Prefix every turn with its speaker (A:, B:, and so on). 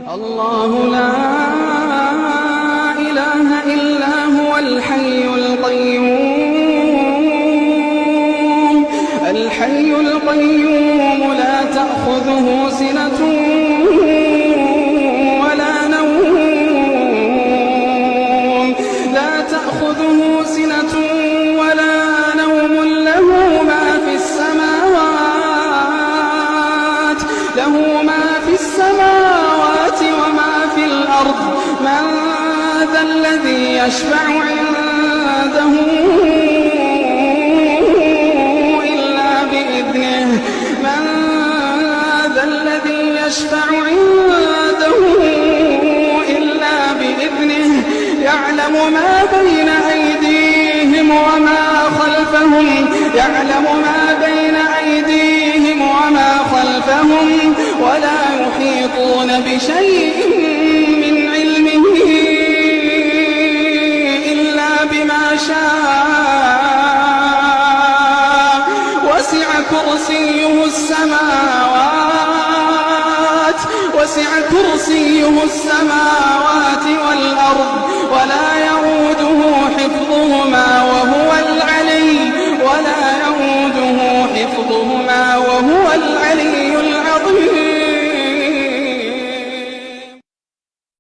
A: الله لا إله إلا هو الحي القيوم لا تأخذه سنة ولا نوم له ما في السماوات وما في الأرض من ذا الذي يشفع عنده إلا بإذنه يعلم ما بين أيديهم وما خلفهم ولا يحيطون بشيء من علمه إلا بما شاء وسع كرسيه السماوات والأرض ولا يئوده حفظهما